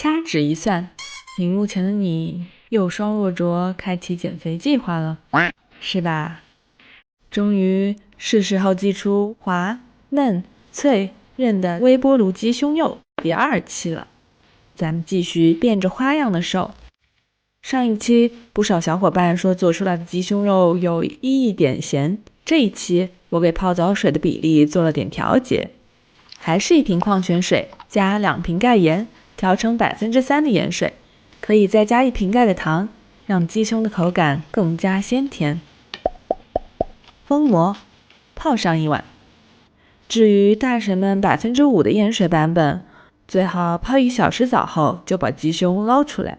掐指一算，屏幕前的你又双若卓开启减肥计划了，是吧？终于是时候祭出滑、嫩、脆、韧的微波炉鸡胸肉第2期了，咱们继续变着花样的瘦。上一期不少小伙伴说做出来的鸡胸肉有一点咸，这一期我给泡澡水的比例做了点调节，还是1瓶矿泉水加2瓶盖盐，调成3%的盐水，可以再加1瓶盖的糖，让鸡胸的口感更加鲜甜。封膜，泡上1晚。至于大神们5%的盐水版本，最好泡1小时澡后就把鸡胸捞出来。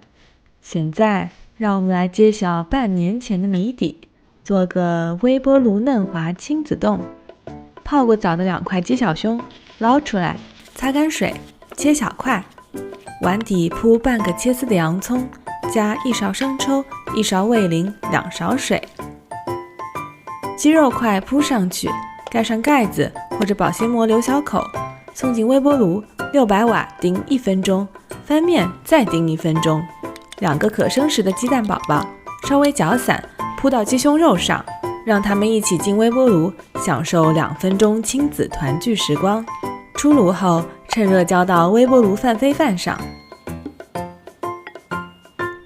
现在让我们来揭晓半年前的谜底，做个微波炉嫩滑亲子冻。泡过澡的2块鸡小胸捞出来，擦干水，切小块，碗底铺半个切丝的洋葱，加1勺生抽、1勺味淋、2勺水。鸡肉块铺上去，盖上盖子或者保鲜膜留小口，送进微波炉600瓦叮1分钟，翻面再叮1分钟。2个可生食的鸡蛋宝宝稍微搅散，铺到鸡胸肉上，让它们一起进微波炉，享受2分钟亲子团聚时光。出炉后趁热浇到微波炉饭飞饭上。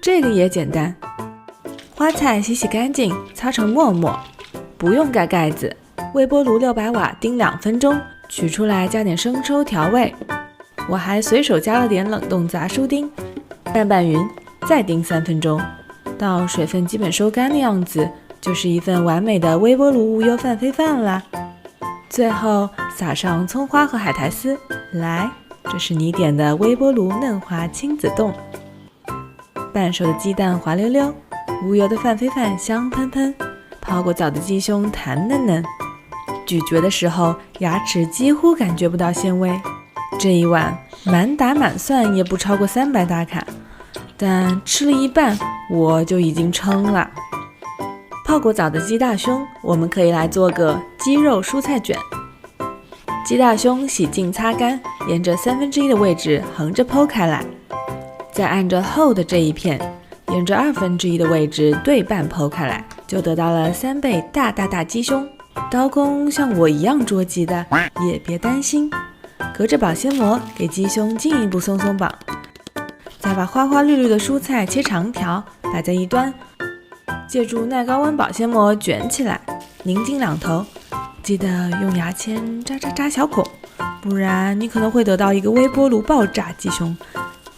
这个也简单，花菜洗干净，擦成沫沫，不用盖盖子，微波炉600瓦叮2分钟，取出来加点生抽调味。我还随手加了点冷冻杂书丁，拌匀，再叮3分钟，到水分基本收干的样子，就是一份完美的微波炉无忧饭飞饭啦。最后撒上葱花和海苔丝，来，这是你点的微波炉嫩滑亲子冻。半熟的鸡蛋滑溜溜，无油的饭飞饭香喷喷，泡过澡的鸡胸弹嫩嫩，咀嚼的时候牙齿几乎感觉不到纤维。这一碗满打满算也不超过300大卡，但吃了一半我就已经撑了。泡过澡的鸡大胸，我们可以来做个鸡肉蔬菜卷。鸡大胸洗净擦干，沿着1/3的位置横着剖开来，再按着厚的这一片，沿着1/2的位置对半剖开来，就得到了3倍大鸡胸。刀工像我一样捉急的也别担心，隔着保鲜膜给鸡胸进一步松绑，再把花花绿绿的蔬菜切长条摆在一端，借助耐高温保鲜膜卷起来，拧紧2头，记得用牙签扎小孔，不然你可能会得到一个微波炉爆炸鸡胸。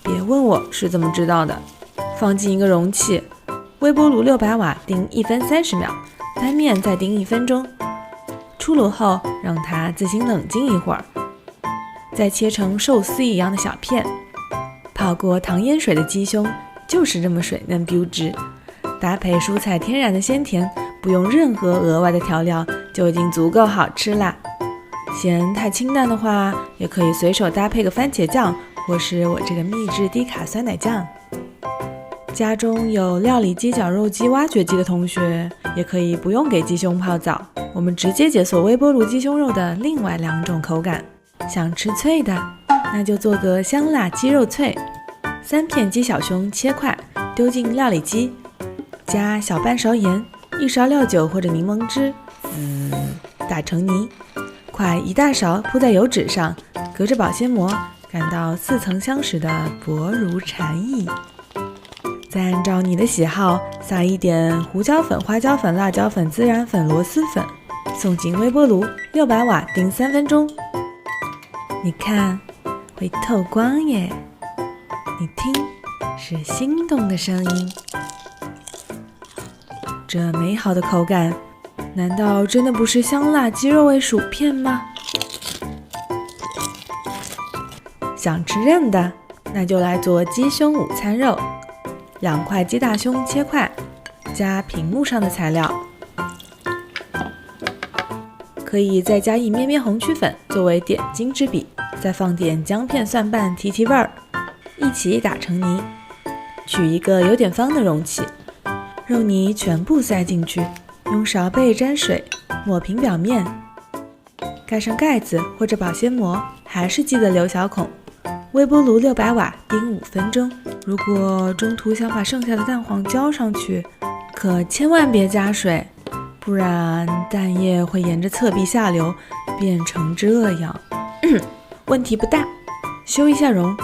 别问我是怎么知道的。放进一个容器，微波炉600瓦叮1分30秒，翻面再叮1分钟。出炉后让它自行冷静一会儿，再切成寿司一样的小片。泡过糖腌水的鸡胸就是这么水嫩 biu 汁，搭配蔬菜天然的鲜甜，不用任何额外的调料就已经足够好吃啦。嫌太清淡的话，也可以随手搭配个番茄酱，或是我这个秘制低卡酸奶酱。家中有料理鸡脚肉鸡、挖掘鸡的同学，也可以不用给鸡胸泡澡，我们直接解锁微波炉鸡胸肉的另外2种口感。想吃脆的，那就做个香辣鸡肉脆。3片鸡小胸切块，丢进料理机，加小半勺盐，1勺料酒或者柠檬汁，打成泥，快1大勺铺在油纸上，隔着保鲜膜，感到似曾相识的薄如蝉翼。再按照你的喜好撒一点胡椒粉、花椒粉、辣椒粉、孜然粉、螺蛳粉，送进微波炉600瓦叮3分钟。你看，会透光耶！你听，是心动的声音。这美好的口感，难道真的不是香辣鸡肉味薯片吗？想吃韧的，那就来做鸡胸午餐肉。2块鸡大胸切块，加屏幕上的材料，可以再加一咩咩红曲粉作为点睛之笔，再放点姜片蒜瓣提味儿，一起打成泥。取一个有点方的容器，肉泥全部塞进去，用勺背沾水抹平表面，盖上盖子或者保鲜膜，还是记得留小孔。微波炉600瓦叮5分钟。如果中途想把剩下的蛋黄浇上去，可千万别加水，不然蛋液会沿着侧壁下流，变成这样。问题不大，修一下容，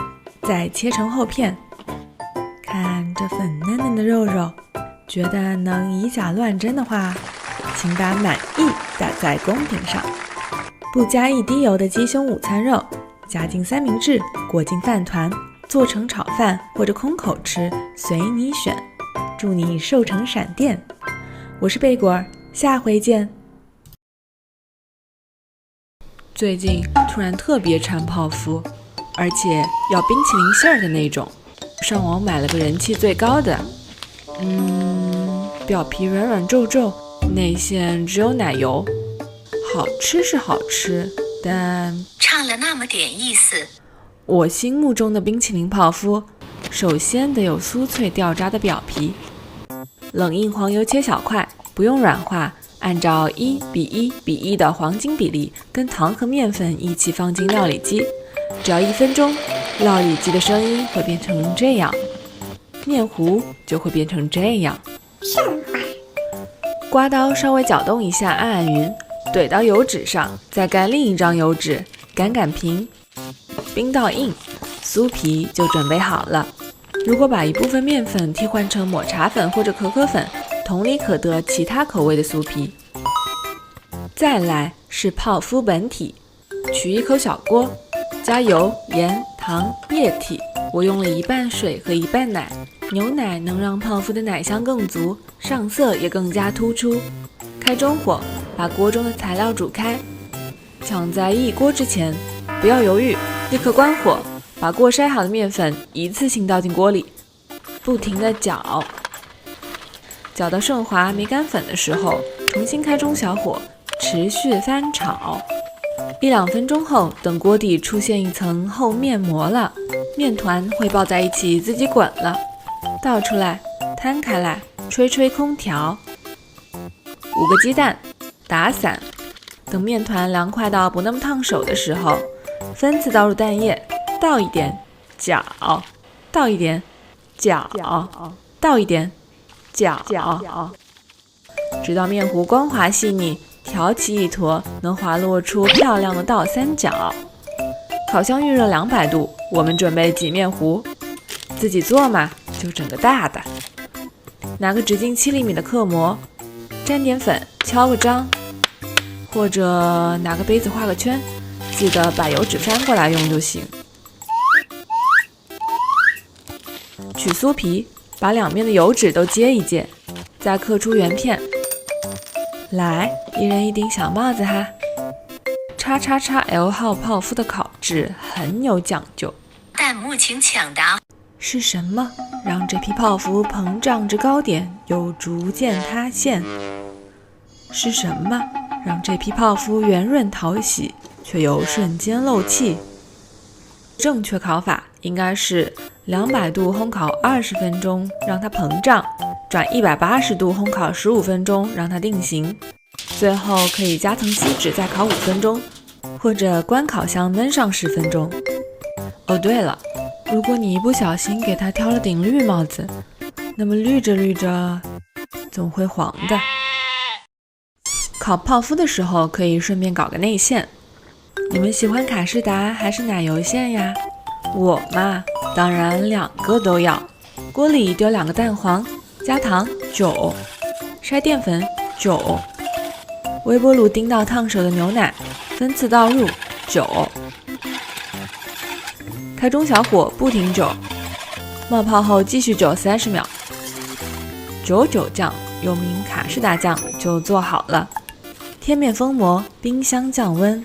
再切成厚片。看这粉嫩嫩的肉肉，觉得能以假乱真的话，请把满意打在公屏上。不加一滴油的鸡胸午餐肉，加进三明治，裹进饭团，做成炒饭或者空口吃，随你选。祝你瘦成闪电！我是贝果儿，下回见。最近突然特别馋泡芙，而且要冰淇淋馅儿的那种。上网买了个人气最高的，表皮软软皱皱，内馅只有奶油，好吃是好吃，但差了那么点意思。我心目中的冰淇淋泡芙，首先得有酥脆掉渣的表皮，冷硬黄油切小块，不用软化，按照1:1:1的黄金比例，跟糖和面粉一起放进料理机，只要1分钟，料理机的声音会变成这样，面糊就会变成这样。刮刀稍微搅动一下，按匀，怼到油纸上，再盖另一张油纸，擀平，冰到硬，酥皮就准备好了。如果把一部分面粉替换成抹茶粉或者可可粉，同理可得其他口味的酥皮。再来是泡芙本体，取一口小锅，加油、盐、糖、液体，我用了1半水和1半奶，牛奶能让泡芙的奶香更足，上色也更加突出。开中火，把锅中的材料煮开，抢在一锅之前，不要犹豫，立刻关火，把过筛好的面粉一次性倒进锅里，不停地搅，搅到顺滑没干粉的时候，重新开中小火，持续翻炒。1-2分钟后，等锅底出现一层厚面膜了，面团会抱在一起自己滚了，倒出来，摊开来，吹吹空调。5个鸡蛋，打散。等面团凉快到不那么烫手的时候，分次倒入蛋液，倒一点，搅，倒一点，搅，倒一点，搅，直到面糊光滑细腻，挑起一坨，能滑落出漂亮的倒三角。烤箱预热200度，我们准备挤面糊。自己做嘛，就整个大的。拿个直径7厘米的刻模，沾点粉，敲个章，或者拿个杯子画个圈，记得把油纸翻过来用就行。取酥皮，把两面的油纸都揭一揭，再刻出圆片。来，一人一顶小帽子哈。XXXL 号泡芙的烤制很有讲究。弹幕请抢答。是什么让这批泡芙膨胀至高点又逐渐塌陷？是什么让这批泡芙圆润讨喜却又瞬间漏气？正确烤法应该是200度烘烤20分钟让它膨胀，转180度烘烤15分钟让它定型，最后可以加层锡纸再烤5分钟，或者关烤箱焖上10分钟。哦对了，如果你一不小心给它挑了顶绿帽子，那么绿着绿着总会黄的。烤泡芙的时候可以顺便搞个内馅。你们喜欢卡士达还是奶油馅呀？我嘛，当然2个都要。锅里丢2个蛋黄，加糖9，筛淀粉9，微波炉叮到烫手的牛奶，分次倒入9，开中小火不停9，冒泡后继续9 30秒。99酱又名卡士达酱就做好了。贴面封膜，冰箱降温。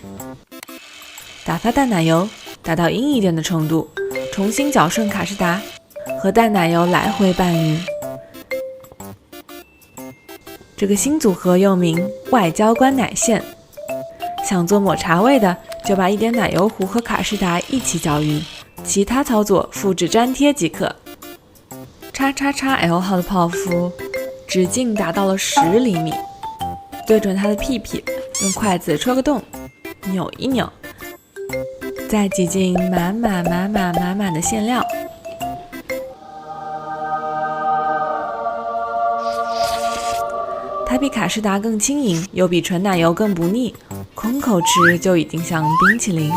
打发淡奶油，打到硬一点的程度，重新搅顺卡士达，和淡奶油来回拌匀。这个新组合又名外焦关奶馅。想做抹茶味的，就把一点奶油糊和卡士达一起搅匀，其他操作复制粘贴即可。XXXL 号的泡芙直径达到了10厘米，对准它的屁屁，用筷子戳个洞，扭一扭，再挤进满满的馅料。它比卡士达更轻盈，又比纯奶油更不腻，空口吃就已经像冰淇淋。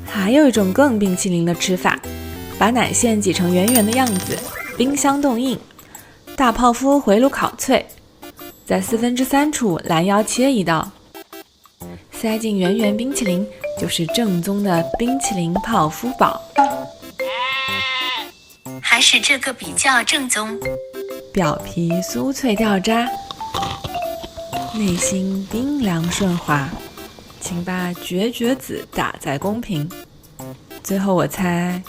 还有一种更冰淇淋的吃法，把奶馅挤成圆圆的样子，冰箱冻硬，大泡芙回炉烤脆，在3/4处拦腰切一刀，塞进圆圆冰淇淋，就是正宗的冰淇淋泡芙堡。还是这个比较正宗。表皮酥脆掉渣，内心冰凉顺滑，请把绝子打在公屏。最后我猜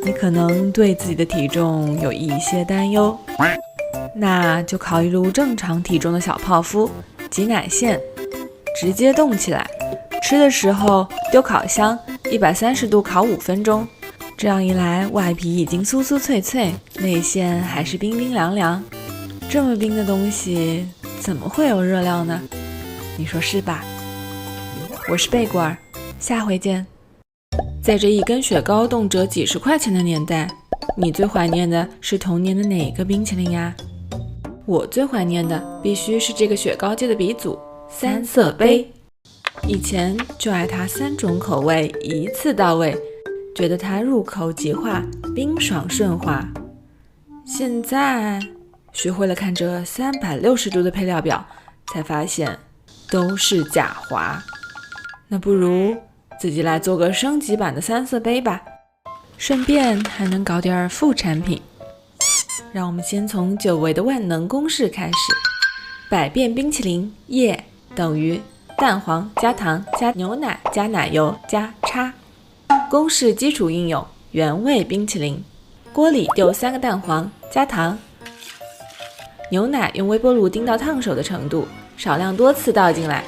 你可能对自己的体重有一些担忧，那就烤一炉正常体重的小泡芙，挤奶馅，直接冻起来，吃的时候丢烤箱130度烤5分钟。这样一来，外皮已经酥酥脆脆，内馅还是冰冰凉凉。这么冰的东西怎么会有热量呢？你说是吧？我是贝果儿，下回见。在这一根雪糕动辄几十块钱的年代，你最怀念的是童年的哪个冰淇淋呀？我最怀念的必须是这个雪糕界的鼻祖三色杯。以前就爱它3种口味一次到位，觉得它入口即化，冰爽顺滑。现在学会了看着360度的配料表，才发现都是假滑。那不如自己来做个升级版的三色杯吧，顺便还能搞点副产品。让我们先从久违的万能公式开始：百变冰淇淋液等于蛋黄加糖加牛奶加奶油加叉。公式基础应用：原味冰淇淋，锅里丢3个蛋黄加糖，牛奶用微波炉叮到烫手的程度，少量多次倒进来。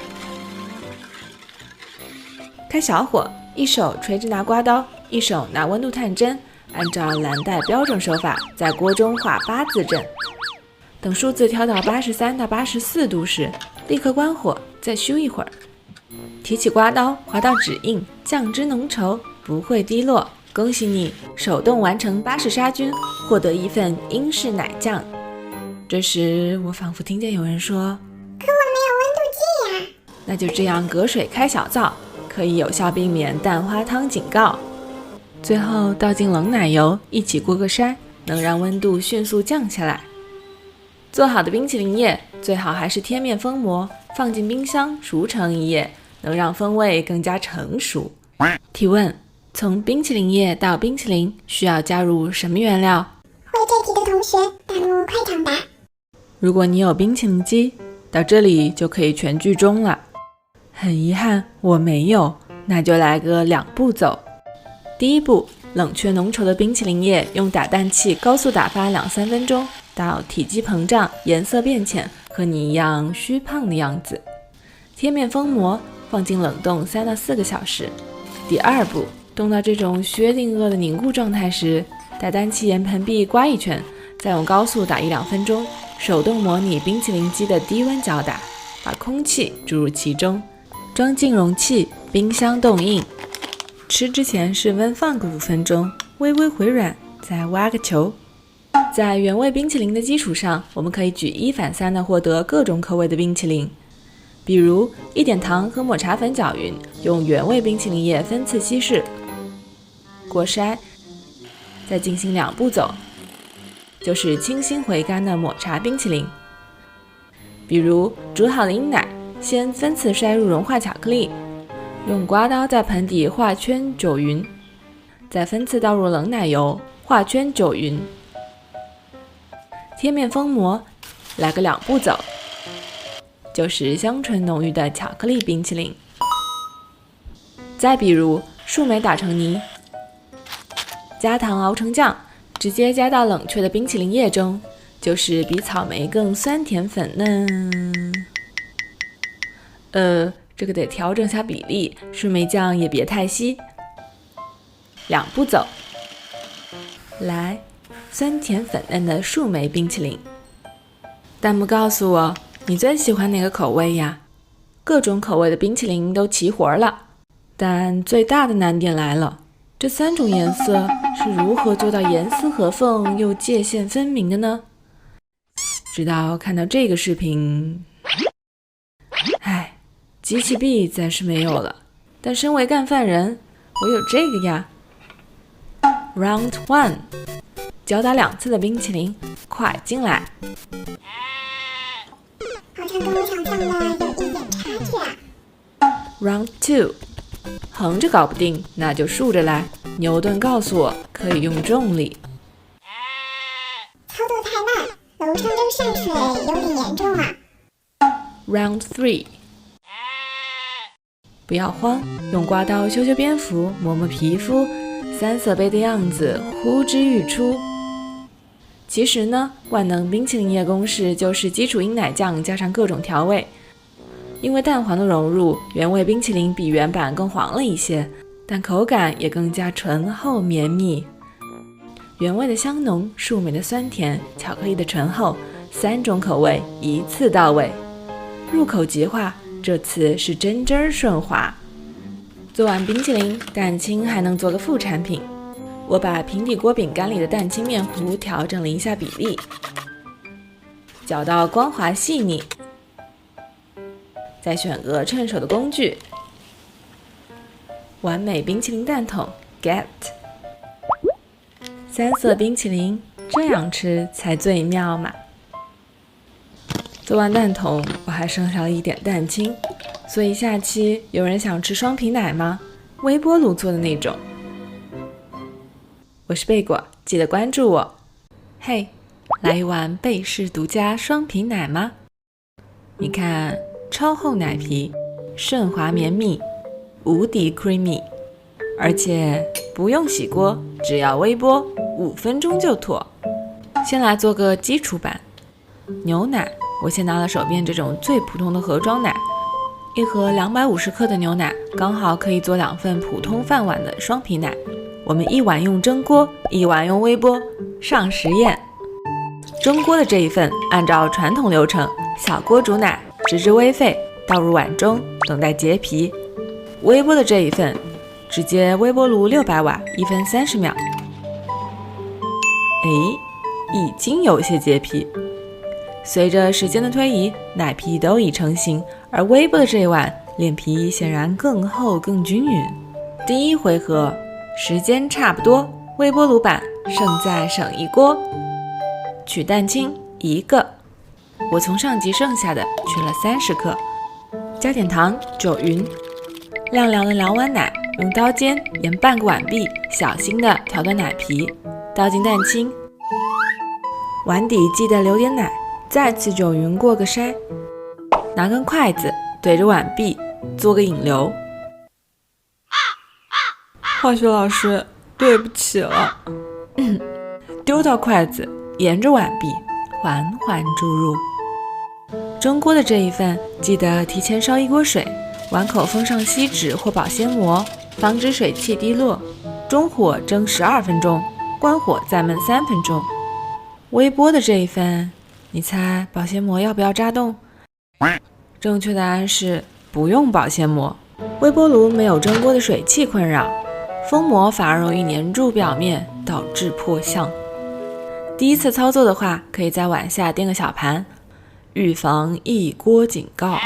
开小火，一手垂直拿刮刀，一手拿温度探针，按照蓝带标准手法在锅中画8字阵。等数字调到83到84度时，立刻关火，再咻一会儿。提起刮刀，划到指印，酱汁浓稠，不会滴落。恭喜你，手动完成巴氏杀菌，获得一份英式奶酱。这时我仿佛听见有人说：“可我没有温度计呀。”那就这样隔水开小灶，可以有效避免蛋花汤警告。最后倒进冷奶油，一起过个筛，能让温度迅速降下来。做好的冰淇淋液最好还是贴面封膜，放进冰箱熟成一夜，能让风味更加成熟。提问：从冰淇淋液到冰淇淋需要加入什么原料？会这题的同学弹幕快抢答。如果你有冰淇淋机，到这里就可以全剧终了。很遗憾我没有，那就来个2步走。第一步，冷却浓稠的冰淇淋液，用打蛋器高速打发2-3分钟，到体积膨胀、颜色变浅，和你一样虚胖的样子。贴面封膜，放进冷冻3到4个小时。第二步，冻到这种薛定谔的凝固状态时，打蛋器沿盆壁刮一圈，再用高速打1-2分钟，手动模拟冰淇淋机的低温搅打，把空气注入其中，装进容器，冰箱冻硬。吃之前室温放个5分钟，微微回软，再挖个球。在原味冰淇淋的基础上，我们可以举一反三地获得各种口味的冰淇淋。比如1点糖和抹茶粉搅匀，用原味冰淇淋液分次稀释，过筛，再进行2步走，就是清新回甘的抹茶冰淇淋。比如煮好的英奶，先分次筛入融化巧克力，用刮刀在盆底画圈搅匀，再分次倒入冷奶油，画圈搅匀。贴面封膜，来个2步走，就是香醇浓郁的巧克力冰淇淋。再比如树莓打成泥，加糖熬成酱，直接加到冷却的冰淇淋液中，就是比草莓更酸甜粉嫩。这个得调整下比例，树莓酱也别太稀。2步走，来，酸甜粉嫩的树莓冰淇淋。弹幕告诉我，你最喜欢哪个口味呀？各种口味的冰淇淋都齐活了。但最大的难点来了，这3种颜色是如何做到严丝合缝又界限分明的呢？直到看到这个视频，唉，机器臂暂时没有了，但身为干饭人，我有这个呀。Round 1， 搅打2次的冰淇淋，快进来。好像跟我想象的有一点差距啊。Round 2， 横着搞不定，那就竖着来。牛顿告诉我，可以用重力。操作太慢，楼上这个渗水有点严重啊。Round 3， 不要慌，用刮刀修修边幅，磨磨皮肤，3色杯的样子呼之欲出。其实呢，万能冰淇淋液公式就是基础鹰奶酱加上各种调味。因为蛋黄的融入，原味冰淇淋比原版更黄了一些，但口感也更加醇厚绵密。原味的香浓，树莓的酸甜，巧克力的醇厚，3种口味一次到位，入口即化。这次是真真顺滑。做完冰淇淋，蛋清还能做个副产品。我把平底锅饼干里的蛋清面糊调整了一下比例，搅到光滑细腻。再选个趁手的工具，完美冰淇淋蛋筒 get。 3色冰淇淋，这样吃才最妙嘛。做完蛋筒，我还剩下了一点蛋清，所以下期有人想吃双皮奶吗？微波炉做的那种。我是贝果，记得关注我。嘿，来一碗贝氏独家双皮奶吗？你看，超厚奶皮，顺滑绵密，无敌 creamy， 而且不用洗锅，只要微波5分钟就妥。先来做个基础版。牛奶，我先拿了手边这种最普通的盒装奶，一盒250克的牛奶刚好可以做2份普通饭碗的双皮奶。我们1碗用蒸锅，1碗用微波，上实验。蒸锅的这一份按照传统流程，小锅煮奶，直至微沸，倒入碗中，等待结皮。微波的这一份，直接微波炉600瓦，1分30秒。已经有些结皮。随着时间的推移，奶皮都已成型，而微波的这一碗脸皮显然更厚更均匀。第一回合时间差不多，微波炉版胜在省一锅。取蛋清1个，我从上集剩下的取了30克，加点糖、酒匀，晾凉的2碗奶，用刀尖沿半个碗壁小心地挑断奶皮，倒进蛋清，碗底记得留点奶，再次酒匀过个筛，拿根筷子对着碗壁做个引流。化学老师，对不起了。丢掉筷子，沿着碗壁缓缓注入。蒸锅的这一份，记得提前烧1锅水，碗口封上锡纸或保鲜膜，防止水汽滴落。中火蒸12分钟，关火再焖3分钟。微波的这一份，你猜保鲜膜要不要扎洞？正确答案是不用保鲜膜。微波炉没有蒸锅的水汽困扰，封膜反而容易粘住表面，导致破相。第一次操作的话，可以在碗下垫个小盘，预防一锅警告。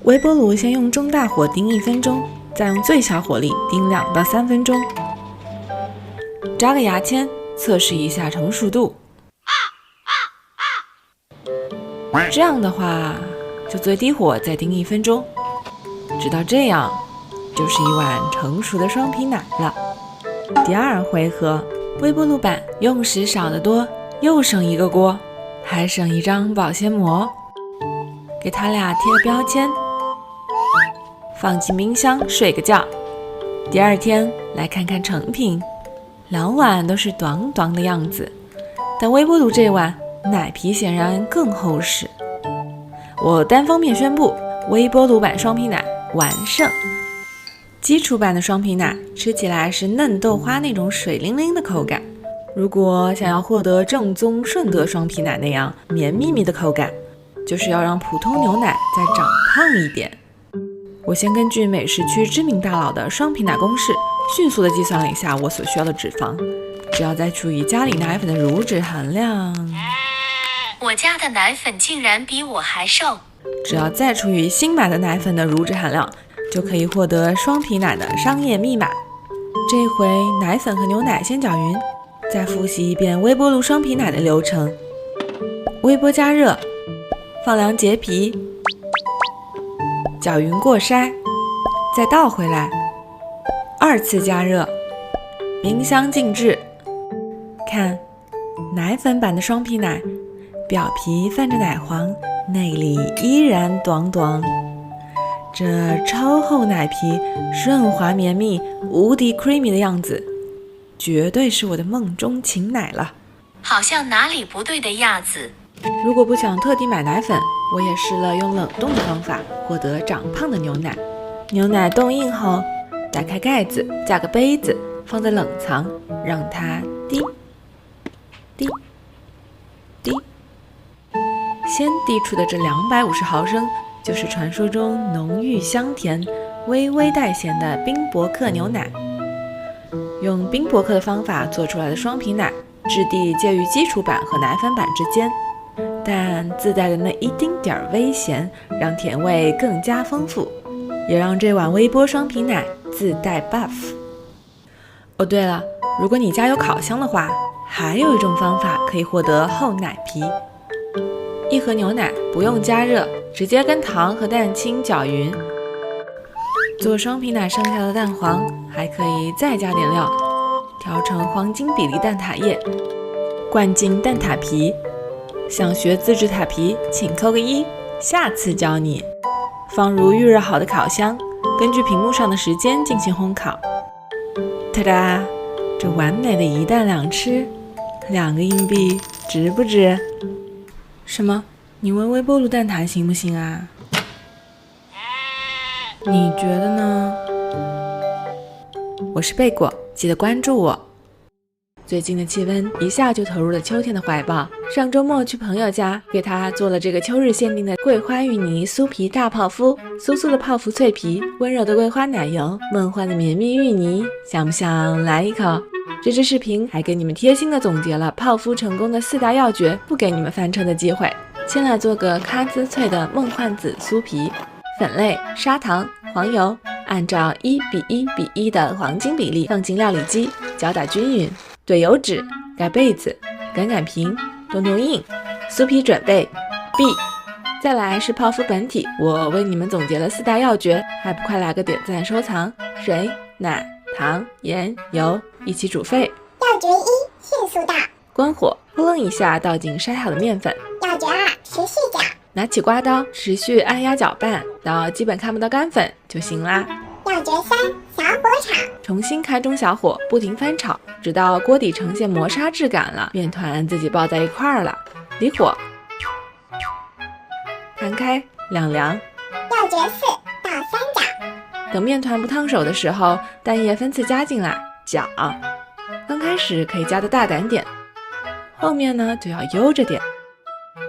微波炉先用中大火叮1分钟，再用最小火力叮2到3分钟。扎个牙签，测试一下成熟度。这样的话，就最低火再叮1分钟，直到这样，就是一碗成熟的双皮奶了。第二回合，微波炉版用时少得多，又省1个锅，还省1张保鲜膜，给它俩贴个标签，放进冰箱睡个觉。第二天来看看成品，2碗都是短短的样子，但微波炉这碗奶皮显然更厚实。我单方面宣布，微波炉版双皮奶完胜。基础版的双皮奶吃起来是嫩豆花那种水灵灵的口感，如果想要获得正宗顺德双皮奶那样绵密密的口感，就是要让普通牛奶再长胖一点。我先根据美食区知名大佬的双皮奶公式，迅速地计算了一下我所需要的脂肪。只要再除以家里奶粉的乳脂含量，我家的奶粉竟然比我还瘦。只要再除以新买的奶粉的乳脂含量，就可以获得双皮奶的商业密码。这回奶粉和牛奶先搅匀，再复习一遍微波炉双皮奶的流程：微波加热，放凉结皮，搅匀过筛，再倒回来，二次加热，冰箱静置。看，奶粉版的双皮奶，表皮泛着奶黄，内里依然短短。这超厚奶皮，顺滑绵密，无敌 creamy 的样子，绝对是我的梦中情奶了。好像哪里不对的样子。如果不想特地买奶粉，我也试了用冷冻的方法获得长胖的牛奶。牛奶冻硬后，打开盖子，架个杯子，放在冷藏，让它滴滴滴。先滴出的这250毫升，就是传说中浓郁香甜、微微带咸的冰博克牛奶。用冰博克的方法做出来的双皮奶，质地介于基础版和奶粉版之间，但自带的那一丁点儿微咸，让甜味更加丰富，也让这碗微波双皮奶自带 buff。哦，对了，如果你家有烤箱的话，还有一种方法可以获得厚奶皮。一盒牛奶不用加热，直接跟糖和蛋清搅匀。做双皮奶剩下的蛋黄，还可以再加点料，调成黄金比例蛋挞液，灌进蛋挞皮。想学自制塔皮，请扣个1，下次教你。放入预热好的烤箱，根据屏幕上的时间进行烘烤。哒哒，这完美的一蛋两吃，2个硬币值不值？什么？你问微波炉蛋挞行不行啊？你觉得呢？我是贝果，记得关注我。最近的气温一下就投入了秋天的怀抱。上周末去朋友家，给他做了这个秋日限定的桂花芋泥酥皮大泡芙，酥酥的泡芙脆皮，温柔的桂花奶油，梦幻的绵密芋泥，想不想来一口？这支视频还给你们贴心的总结了泡芙成功的4大要诀，不给你们翻车的机会。先来做个咖滋脆的梦幻紫酥皮，粉类、砂糖、黄油，按照1:1:1的黄金比例放进料理机，搅打均匀。兑油脂，盖被子，擀平，冻硬，酥皮准备毕。再来是泡芙本体，我为你们总结了4大要诀，还不快来个点赞收藏？水、奶、糖、盐、油一起煮沸。要诀1：迅速倒。关火，呼楞一下倒进筛好的面粉。要诀2：持续搅。拿起刮刀，持续按压搅拌，到基本看不到干粉就行啦。要诀3：小火炒。重新开中小火，不停翻炒，直到锅底呈现磨砂质感了，面团自己抱在一块儿了。离火，盘开晾凉。要诀4：倒3搅。等面团不烫手的时候，蛋液分次加进来，搅。刚开始可以加的大胆点，后面呢就要悠着点，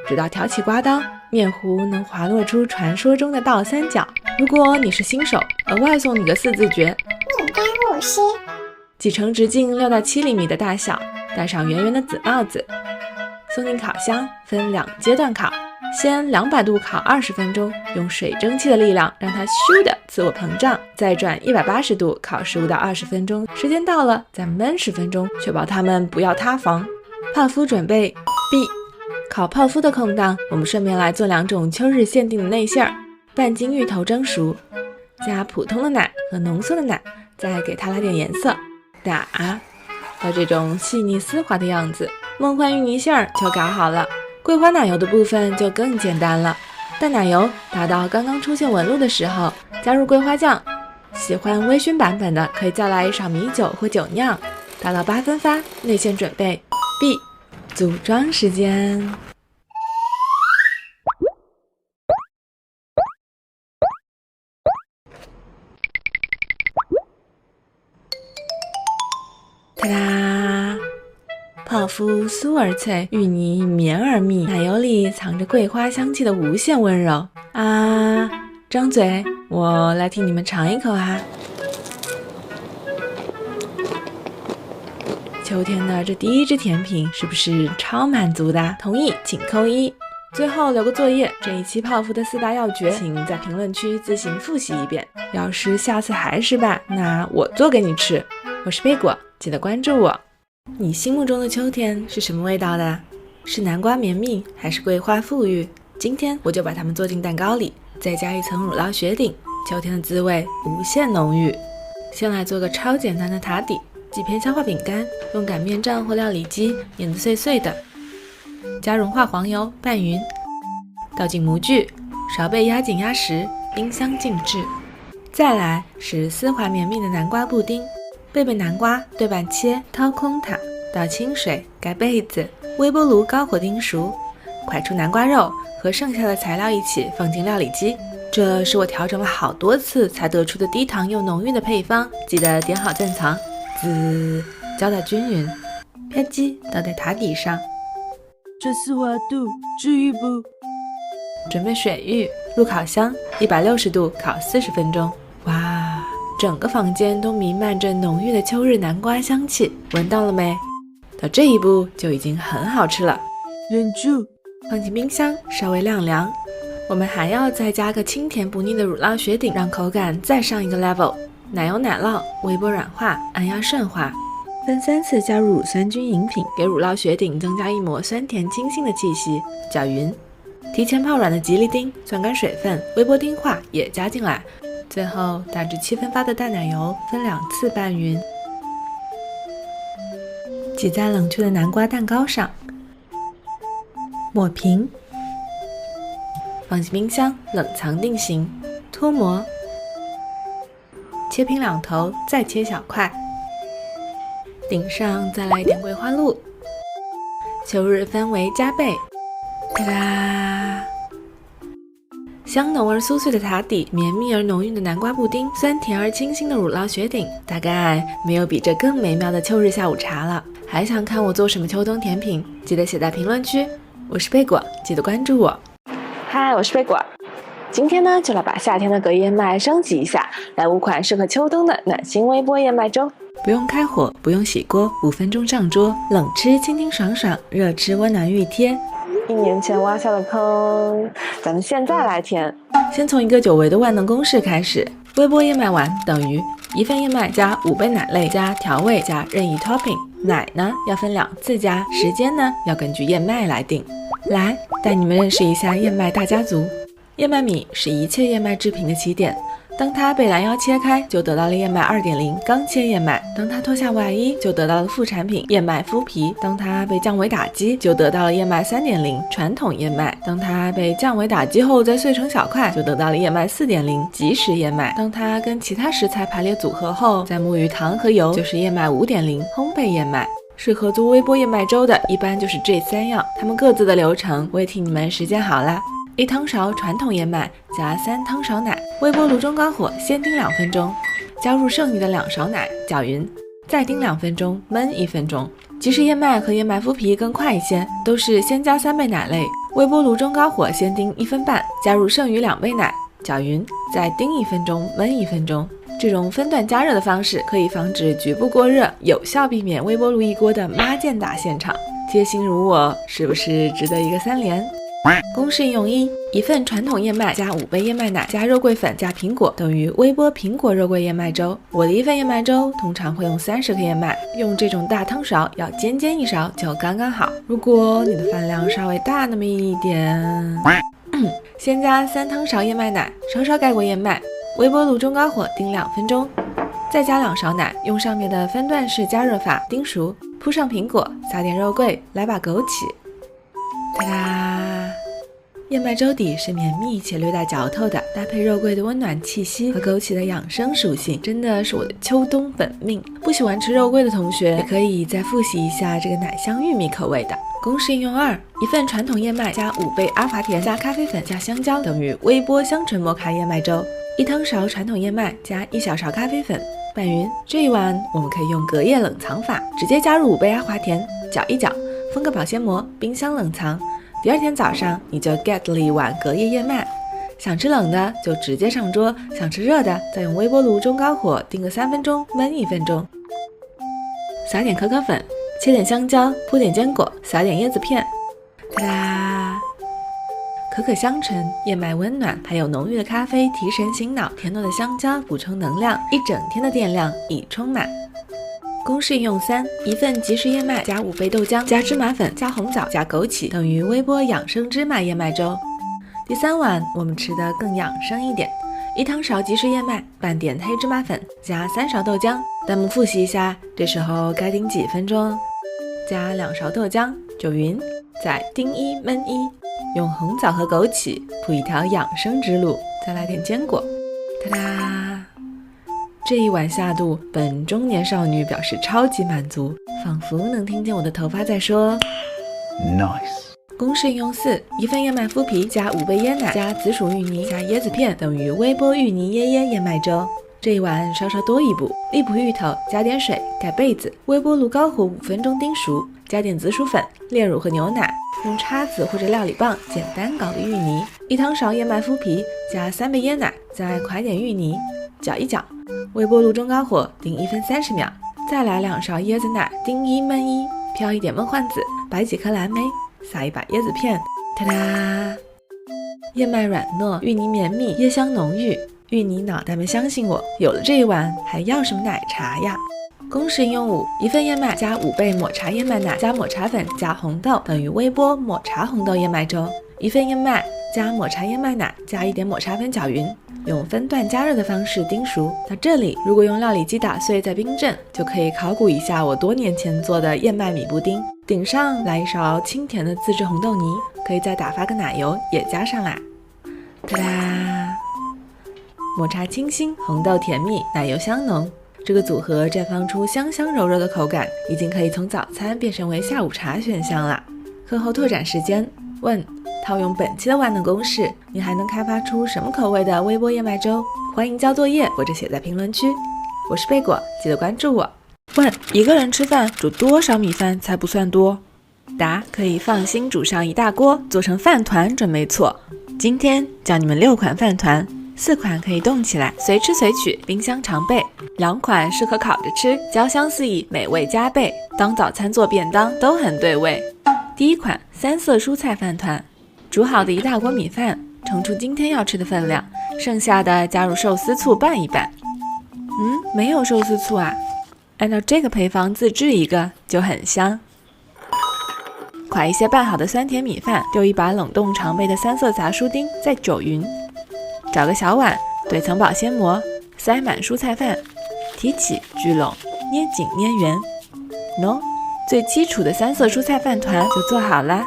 直到挑起刮刀，面糊能滑落出传说中的倒3角。如果你是新手，额外送你个4字诀：命干勿湿。挤成直径6到7厘米的大小，戴上圆圆的紫帽子，送进烤箱，分2阶段烤。先200度烤20分钟，用水蒸气的力量让它咻的自我膨胀，再转180度烤15到20分钟，时间到了再焖10分钟，确保它们不要塌房。泡芙准备毕。烤泡芙的空档，我们顺便来做2种秋日限定的内馅儿。半斤芋头蒸熟，加普通的奶和浓缩的奶，再给它来点颜色，打到这种细腻丝滑的样子，梦幻芋泥馅儿就搞好了。桂花奶油的部分就更简单了，淡奶油达到刚刚出现纹路的时候，加入桂花酱。喜欢微醺版本的，可以再来一勺米酒或酒酿，达到8分发。内馅准备毕。组装时间。哒哒，泡芙酥而脆，芋泥绵而密，奶油里藏着桂花香气的无限温柔啊！张嘴，我来替你们尝一口哈。秋天的这第一支甜品是不是超满足的？同意请扣1。最后留个作业，这一期泡芙的4大要诀，请在评论区自行复习一遍。要是下次还失败，那我做给你吃。我是贝果，记得关注我。你心目中的秋天是什么味道的？是南瓜绵密，还是桂花馥郁？今天我就把它们做进蛋糕里，再加一层乳酪雪顶，秋天的滋味无限浓郁。先来做个超简单的塔底，几片消化饼干，用擀面杖或料理机碾得碎碎的，加融化黄油拌匀，倒进模具，勺背压紧压实，冰箱静置。再来是丝滑绵密的南瓜布丁，贝贝南瓜对半切，掏空它，倒清水，盖被子，微波炉高火叮熟，蒯出南瓜肉和剩下的材料一起放进料理机。这是我调整了好多次才得出的低糖又浓郁的配方，记得点好暂藏。滋，搅打均匀，啪叽倒在塔底上。这丝滑度治愈不？准备水浴，入烤箱，160度烤40分钟。哇，整个房间都弥漫着浓郁的秋日南瓜香气，闻到了没？到这一步就已经很好吃了。忍住，放进冰箱稍微晾凉。我们还要再加个清甜不腻的乳酪雪顶，让口感再上一个 level。奶油奶酪，微波软化，按压顺滑。分3次加入乳酸菌饮品，给乳酪雪顶增加一抹酸甜清新的气息。搅匀，提前泡软的吉利丁，攥干水分，微波丁化也加进来。最后打至7分发的淡奶油分2次拌匀，挤在冷却的南瓜蛋糕上，抹平，放进冰箱冷藏定型。脱模，切平2头，再切小块，顶上再来一点桂花露，秋日氛围加倍。哒哒，香浓而酥脆的塔底，绵密而浓郁的南瓜布丁，酸甜而清新的乳酪雪顶，大概没有比这更美妙的秋日下午茶了。还想看我做什么秋冬甜品？记得写在评论区。我是贝果，记得关注我。嗨，我是贝果。今天呢，就来把夏天的隔夜燕麦升级一下，来5款适合秋冬的暖心微波燕麦粥。不用开火，不用洗锅，5分钟上桌，冷吃清清爽爽，热吃温暖熨贴。1年前挖下的坑，咱们现在来填。先从一个久违的万能公式开始，微波燕麦碗等于1份燕麦加5杯奶类加调味加任意 topping， 奶呢要分2次加，时间呢要根据燕麦来定。来，带你们认识一下燕麦大家族。燕麦米是一切燕麦制品的起点，当它被拦腰切开，就得到了燕麦 2.0 刚切燕麦；当它脱下外衣，就得到了副产品燕麦麸皮；当它被降维打击，就得到了燕麦 3.0 传统燕麦；当它被降维打击后再碎成小块，就得到了燕麦 4.0 即食燕麦；当它跟其他食材排列组合后，再沐浴糖和油，就是燕麦 5.0 烘焙燕麦。适合做微波燕麦粥的一般就是这3样，它们各自的流程我也替你们实践好啦。1汤勺传统燕麦加3汤勺奶，微波炉中高火先叮2分钟，加入剩余的2勺奶，搅匀，再叮2分钟，焖1分钟。即食燕麦和燕麦麸皮更快一些，都是先加3倍奶类，微波炉中高火先叮1分半，加入剩余2倍奶，搅匀，再叮1分钟，焖1分钟。这种分段加热的方式可以防止局部过热，有效避免微波炉一锅的妈见打现场。贴心如我，是不是值得一个3连？公式应用1：1份传统燕麦加5杯燕麦奶加肉桂粉加苹果等于微波苹果肉桂燕麦粥。我的1份燕麦粥通常会用30克燕麦，用这种大汤勺要尖尖1勺就刚刚好。如果你的饭量稍微大那么一点，先加3汤勺燕麦奶，稍稍盖过燕麦，微波炉中高火叮2分钟，再加2勺奶，用上面的分段式加热法叮熟，铺上苹果，撒点肉桂，来把枸杞。哒哒，燕麦粥底是绵密且略带嚼头的，搭配肉桂的温暖气息和枸杞的养生属性，真的是我的秋冬本命。不喜欢吃肉桂的同学，也可以再复习一下这个奶香玉米口味的。公式应用2：1份传统燕麦加5杯阿华田加咖啡粉加香蕉等于微波香醇摩卡燕麦粥。1汤勺传统燕麦加1小勺咖啡粉，拌匀。这一碗我们可以用隔夜冷藏法，直接加入5杯阿华田，搅一搅，封个保鲜膜，冰箱冷藏。第2天早上你就 get 了一碗隔夜燕麦。想吃冷的就直接上桌，想吃热的再用微波炉中高火叮个3分钟，焖1分钟。撒点可可粉，切点香蕉，铺点坚果，撒点椰子片，哒哒！可可香醇，燕麦温暖，还有浓郁的咖啡提神醒脑，甜糯的香蕉补充能量，一整天的电量已充满。公式应用3：一份即食燕麦加5杯豆浆加芝麻粉加红枣加枸杞等于微波养生芝麻燕麦粥。第3碗我们吃得更养生一点，1汤勺即食燕麦，半点黑芝麻粉，加3勺豆浆。弹幕复习一下，这时候该叮几分钟？加2勺豆浆，搅匀，再叮1焖1，用红枣和枸杞铺一条养生之路，再来点坚果，哒哒！这一碗下肚，本中年少女表示超级满足，仿佛能听见我的头发在说 Nice。公式应用4：一份燕麦麸皮加5杯椰奶加紫薯芋泥加椰子片等于微波芋泥燕麦粥。这一碗稍稍多一步，荔浦芋头加点水盖被子，微波炉高火5分钟叮熟，加点紫薯粉、炼乳和牛奶，用叉子或者料理棒简单搞个芋泥。1汤勺燕麦麸皮加3杯椰奶，再㧟点芋泥，搅一搅，微波炉中高火叮1分30秒，再来2勺椰子奶叮1焖1，飘一点梦幻子，摆几颗蓝莓，撒一把椰子片，哒哒！燕麦软糯，芋泥绵密，椰香浓郁。芋泥脑袋们相信我，有了这一碗还要什么奶茶呀？公式应用5：一份燕麦加5倍抹茶燕麦奶加抹茶粉加红豆等于微波抹茶红豆燕麦粥。一份燕麦加抹茶燕麦奶加一点抹茶粉搅匀，用分段加热的方式叮熟。到这里，如果用料理机打碎再冰镇，就可以考古一下我多年前做的燕麦米布丁。顶上来一勺清甜的自制红豆泥，可以再打发个奶油也加上来，哒哒！抹茶清新，红豆甜蜜，奶油香浓，这个组合绽放出香香柔柔的口感，已经可以从早餐变成为下午茶选项了。课后拓展时间，问：套用本期的万能公式，你还能开发出什么口味的微波燕麦粥？欢迎交作业或者写在评论区。我是贝果，记得关注我。问：一个人吃饭煮多少米饭才不算多？答：可以放心煮上一大锅，做成饭团准没错。今天教你们6款饭团，4款可以冻起来，随吃随取，冰箱常备；2款适合烤着吃，焦香四溢，美味加倍，当早餐做便当都很对味。第1款3色蔬菜饭团，煮好的一大锅米饭，盛出今天要吃的分量，剩下的加入寿司醋拌一拌。没有寿司醋啊？按照这个配方自制一个就很香。㧟一些拌好的酸甜米饭，丢一把冷冻常备的3色杂蔬丁，再搅匀。找个小碗，怼层保鲜膜，塞满蔬菜饭，提起聚拢，捏紧捏圆。最基础的3色蔬菜饭团就做好啦。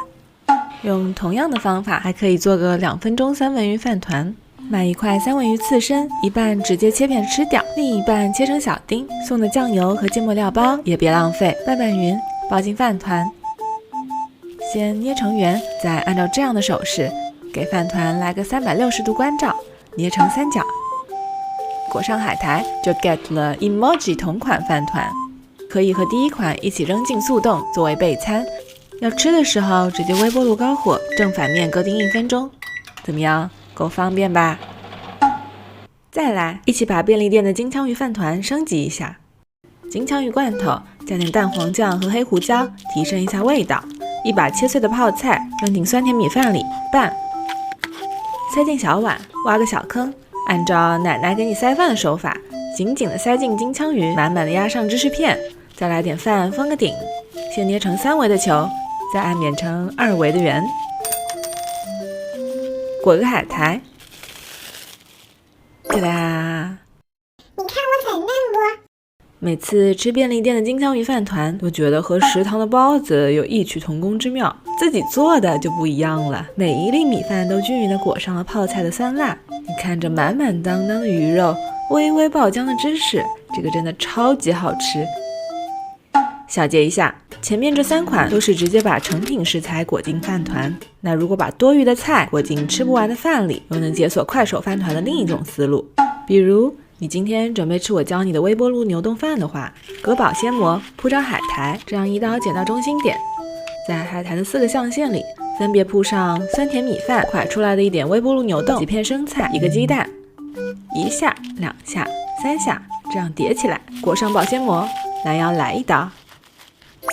用同样的方法，还可以做个2分钟三文鱼饭团。买一块三文鱼刺身，一半直接切片吃掉，另一半切成小丁。送的酱油和芥末料包也别浪费，拌拌匀，包进饭团。先捏成圆，再按照这样的手势，给饭团来个360度关照，捏成三角，裹上海苔，就 get 了 emoji 同款饭团。可以和第1款一起扔进速冻作为备餐，要吃的时候直接微波炉高火，正反面各叮1分钟。怎么样，够方便吧？再来，一起把便利店的金枪鱼饭团升级一下。金枪鱼罐头，加点蛋黄酱和黑胡椒，提升一下味道。一把切碎的泡菜扔进酸甜米饭里拌，塞进小碗，挖个小坑，按照奶奶给你塞饭的手法，紧紧的塞进金枪鱼，满满的压上芝士片，再来点饭封个顶，先捏成3维的球，再按扁成2维的圆，裹个海苔，哒哒！你看我很嫩不？每次吃便利店的金枪鱼饭团，都觉得和食堂的包子有异曲同工之妙，自己做的就不一样了。每一粒米饭都均匀地裹上了泡菜的酸辣，你看着满满当当的鱼肉，微微爆浆的芝士，这个真的超级好吃。小结一下，前面这3款都是直接把成品食材裹进饭团，那如果把多余的菜裹进吃不完的饭里，又能解锁快手饭团的另一种思路。比如你今天准备吃我教你的微波炉牛冻饭的话，隔保鲜膜，铺张海苔，这样一刀剪到中心点，在海苔的4个象限里分别铺上酸甜米饭、蒯出来的一点微波炉牛冻、几片生菜、一个鸡蛋，1下、2下、3下，这样叠起来，裹上保鲜膜，拦腰来一刀，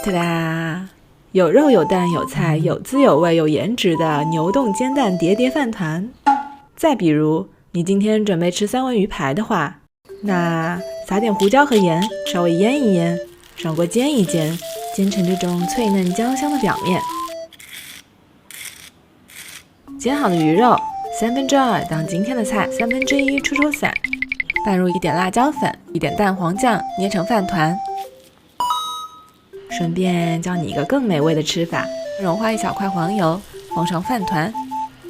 哒哒！有肉有蛋有菜，有滋有味有颜值的牛冻煎蛋叠叠饭团。再比如，你今天准备吃三文鱼排的话，那撒点胡椒和盐，稍微腌一腌，上锅煎一煎，煎成这种脆嫩焦香的表面。煎好的鱼肉2/3当今天的菜1/3出散，拌入一点辣椒粉，一点蛋黄酱，捏成饭团。顺便教你一个更美味的吃法，融化一小块黄油，放上饭团，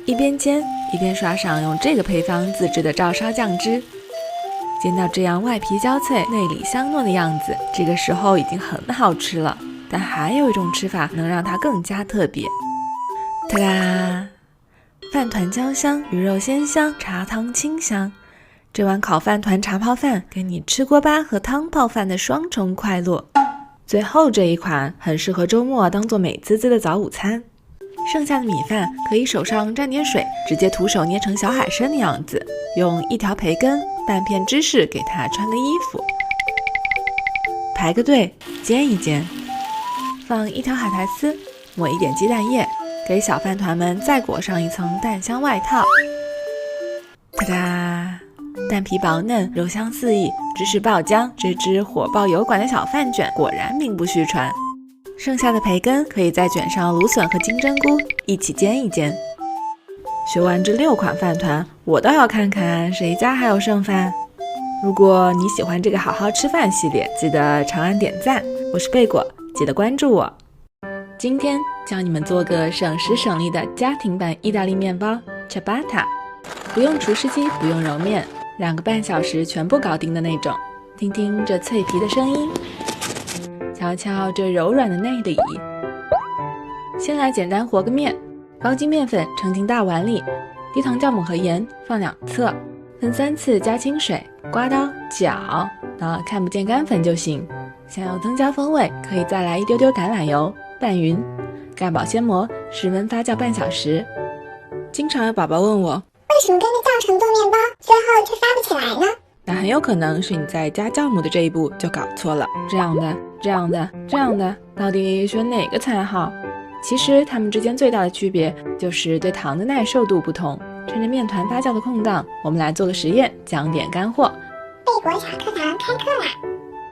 一边煎一边刷上用这个配方自制的照烧酱汁，煎到这样外皮焦脆内里香糯的样子，这个时候已经很好吃了。但还有一种吃法能让它更加特别，哒啦！饭团焦香，鱼肉鲜香，茶汤清香，这碗烤饭团茶泡饭给你吃锅巴和汤泡饭的双重快乐。最后这一款很适合周末当做美滋滋的早午餐。剩下的米饭可以手上沾点水，直接徒手捏成小海参的样子，用1条培根、半片芝士给它穿个衣服，排个队，煎一煎，放1条海苔丝，抹一点鸡蛋液，给小饭团们再裹上一层蛋香外套。哒哒！蛋皮薄嫩，肉香四溢，芝士爆浆，这只火爆油管的小饭卷果然名不虚传。剩下的培根可以再卷上芦笋和金针菇，一起煎一煎。学完这6款饭团，我倒要看看谁家还有剩饭。如果你喜欢这个好好吃饭系列，记得长按点赞。我是贝果，记得关注我。今天教你们做个省时省力的家庭版意大利面包 ciabatta， 不用厨师机，不用揉面，2个半小时全部搞定的那种。听听这脆皮的声音，瞧瞧这柔软的内里。先来简单和个面，高筋面粉盛进大碗里，低糖酵母和盐放2侧，分3次加清水，刮刀搅到看不见干粉就行。想要增加风味，可以再来一丢丢橄榄油，拌匀，盖保鲜膜，室温发酵半小时。经常有宝宝问我，为什么跟着教程做面包，最后却发不起来呢？那很有可能是你在加酵母的这一步就搞错了。这样的，到底选哪个才好？其实它们之间最大的区别就是对糖的耐受度不同。趁着面团发酵的空档，我们来做个实验，讲点干货。贝果小课堂开课啦！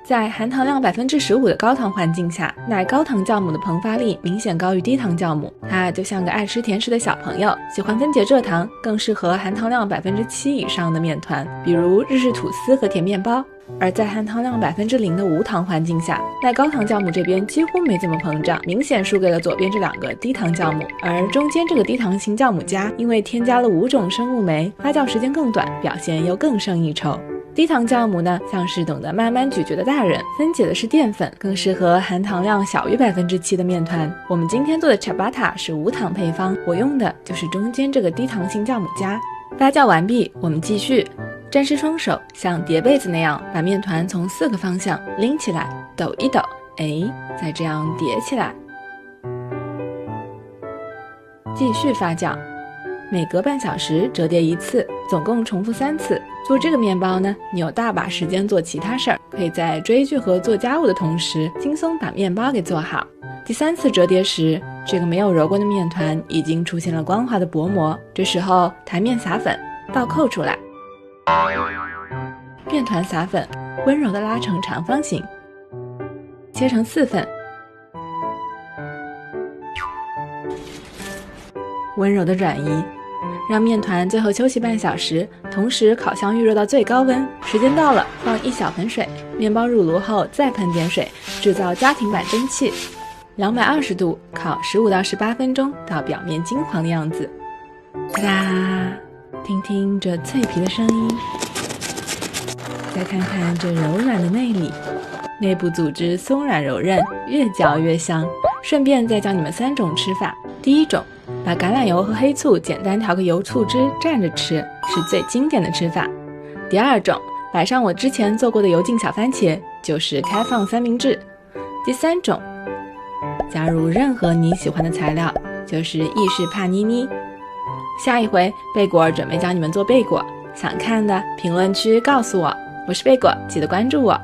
在含糖量15%的高糖环境下，奶高糖酵母的膨发力明显高于低糖酵母，它就像个爱吃甜食的小朋友，喜欢分解蔗糖，更适合含糖量7%以上的面团，比如日式吐司和甜面包。而在含糖量0%的无糖环境下，奶高糖酵母这边几乎没怎么膨胀，明显输给了左边这2个低糖酵母，而中间这个低糖型酵母家因为添加了5种生物酶，发酵时间更短，表现又更胜一筹。低糖酵母呢，像是懂得慢慢咀嚼的大人，分解的是淀粉，更适合含糖量小于7%的面团。我们今天做的 ciabatta 是无糖配方，我用的就是中间这个低糖型酵母家。发酵完毕，我们继续沾湿双手，像叠被子那样把面团从4个方向拎起来，抖一抖，再这样叠起来，继续发酵，每隔半小时折叠1次，总共重复3次。做这个面包呢，你有大把时间做其他事儿，可以在追剧和做家务的同时，轻松把面包给做好。第3次折叠时，这个没有揉过的面团已经出现了光滑的薄膜，这时候台面撒粉，倒扣出来，面团撒粉，温柔地拉成长方形，切成4份，温柔地转移，让面团最后休息半小时，同时烤箱预热到最高温。时间到了，放1小盆水，面包入炉后再喷点水，制造家庭版蒸汽。220度烤15到18分钟，到表面金黄的样子。哒哒，听听这脆皮的声音，再看看这柔软的内里，内部组织松软柔韧，越嚼越香。顺便再教你们3种吃法。第1种，把橄榄油和黑醋简单调个油醋汁蘸着吃，是最经典的吃法。第2种，摆上我之前做过的油浸小番茄，就是开放三明治。第3种，加入任何你喜欢的材料，就是意式帕尼尼。下一回贝果准备教你们做贝果，想看的评论区告诉我。我是贝果，记得关注我。